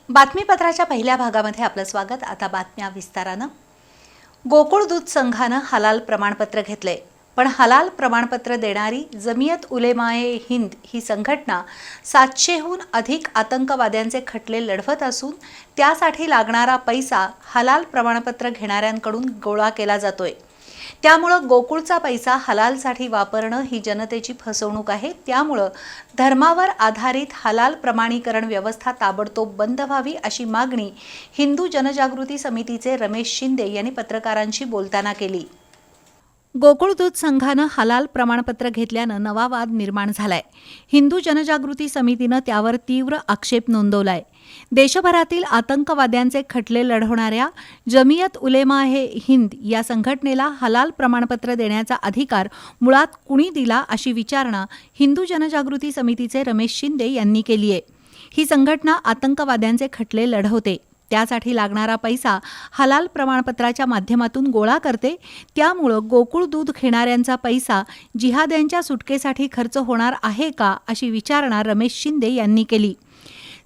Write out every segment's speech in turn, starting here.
बातमीपत्राच्या पहिल्या भागामध्ये आपलं स्वागत। आता बातम्या विस्तारानं। गोकुळ दूध संघानं हलाल प्रमाणपत्र घेतले, पण हलाल प्रमाणपत्र देणारी जमियत उलेमाए हिंद ही संघटना 700हून अधिक आतंकवाद्यांचे खटले लढवत असून त्यासाठी लागणारा पैसा हलाल प्रमाणपत्र घेणाऱ्यांकडून गोळा केला जातोय। त्यामुळे गोकुळचा पैसा हलालसाठी वापरणं ही जनतेची फसवणूक आहे। त्यामुळे धर्मावर आधारित हलाल प्रमाणीकरण व्यवस्था ताबडतोब बंद व्हावी अशी मागणी हिंदू जनजागृती समितीचे रमेश शिंदे यांनी पत्रकारांशी बोलताना केली। गोकुळ दूध संघानं हलाल प्रमाणपत्र घेतल्यानं नवा वाद निर्माण झालाय। हिंदू जनजागृती समितीनं त्यावर तीव्र आक्षेप नोंदवलाय। देशभरातील आतंकवाद्यांचे खटले लढवणाऱ्या जमियत उलेमाए हिंद या संघटनेला हलाल प्रमाणपत्र देण्याचा अधिकार मुळात कुणी दिला अशी विचारणा हिंदू जनजागृती समितीचे रमेश शिंदे यांनी केली आहे। ही संघटना आतंकवाद्यांचे खटले लढवते, त्यासाठी लागणारा पैसा हलाल प्रमाणपत्राच्या माध्यमातून गोळा करते। त्यामुळे गोकुळ दूध घेणाऱ्यांचा पैसा जिहाद्यांच्या सुटकेसाठी खर्च होणार आहे का अशी विचारणा रमेश शिंदे यांनी केली।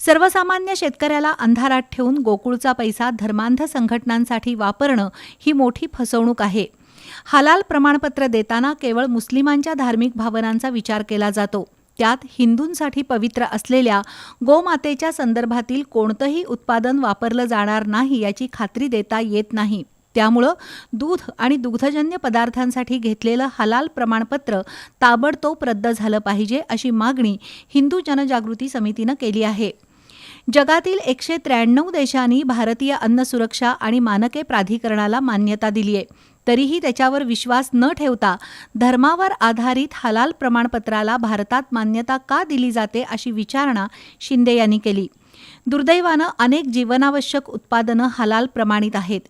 सर्वसामान्य शेतकऱ्याला अंधारात ठेवून गोकुळचा पैसा धर्मांध संघटनांसाठी वापरणं ही मोठी फसवणूक आहे। हलाल प्रमाणपत्र देताना केवळ मुस्लिमांच्या धार्मिक भावनांचा विचार केला जातो। त्यात हिंदूंसाठी पवित्र असलेल्या गोमातेच्या संदर्भातील कोणतंही उत्पादन वापरलं जाणार नाही याची खात्री देता येत नाही। त्यामुळे दूध आणि दुग्धजन्य पदार्थांसाठी घेतलेलं हलाल प्रमाणपत्र ताबडतोब रद्द झालं पाहिजे अशी मागणी हिंदू जनजागृती समितीनं केली आहे। जगातील 193 देशांनी भारतीय अन्न सुरक्षा आणि मानके प्राधिकरणाला मान्यता दिली आहे, तरीही त्याच्यावर विश्वास न ठेवता धर्मावर आधारित हलाल प्रमाणपत्राला भारतात मान्यता का दिली जाते अशी विचारणा शिंदे यांनी केली। दुर्दैवानं अनेक जीवनावश्यक उत्पादनं हलाल प्रमाणित आहेत।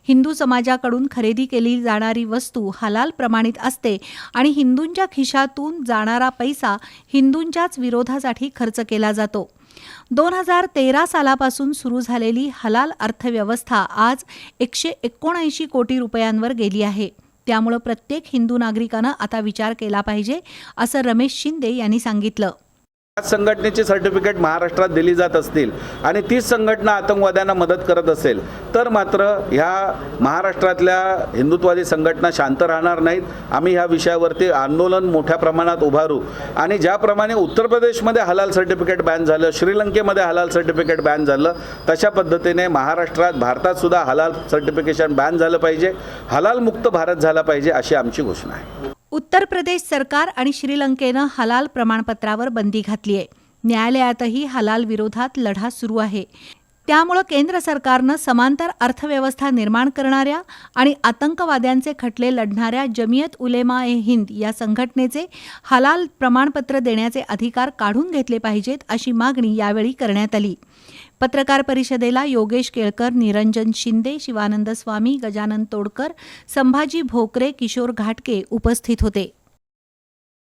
हिंदू समाजाकडून खरेदी केली जाणारी वस्तू हलाल प्रमाणित असते आणि हिंदूंच्या खिशातून जाणारा पैसा हिंदूंच्याच विरोधासाठी खर्च केला जातो। 2013 सालापासून सुरू झालेली हलाल अर्थव्यवस्था आज 179 कोटी रुपयांवर गेली आहे। त्यामुळे प्रत्येक हिंदू नागरिकानं आता विचार केला पाहिजे असं रमेश शिंदे यांनी सांगितलं। संघटनेची सर्टिफिकेट महाराष्ट्रात दिली जात असतील आणि तीच संघटना आतंकवाद्यांना मदत करत असेल तर मात्र ह्या महाराष्ट्रातल्या हिंदुत्ववादी संघटना शांत राहणार नाहीत। आम्ही ह्या विषयावरती आंदोलन मोठ्या प्रमाणात उभारू आणि ज्याप्रमाणे उत्तर प्रदेशमध्ये हलाल सर्टिफिकेट बॅन झालं, श्रीलंकेमध्ये हलाल सर्टिफिकेट बॅन झालं, तशा पद्धतीने महाराष्ट्रात भारतात सुद्धा हलाल सर्टिफिकेशन बॅन झालं पाहिजे। हलाल मुक्त भारत झाला पाहिजे अशी आमची घोषणा आहे। उत्तर प्रदेश सरकार आणि श्रीलंकेनं हलाल प्रमाणपत्रावर बंदी घातली आहे। न्यायालयातही हलाल विरोधात लढा सुरू आहे। त्यामुळे केंद्र सरकारनं समांतर अर्थव्यवस्था निर्माण करणाऱ्या आणि आतंकवाद्यांचे खटले लढणाऱ्या जमियत उलेमाए हिंद या संघटनेचे हलाल प्रमाणपत्र देण्याचे अधिकार काढून घेतले पाहिजेत अशी मागणी यावेळी करण्यात आली। पत्रकार परिषदेला योगेश केळकर, निरंजन शिंदे, शिवानंद स्वामी, गजानन तोडकर, संभाजी भोकरे, किशोर घाटके उपस्थित होते।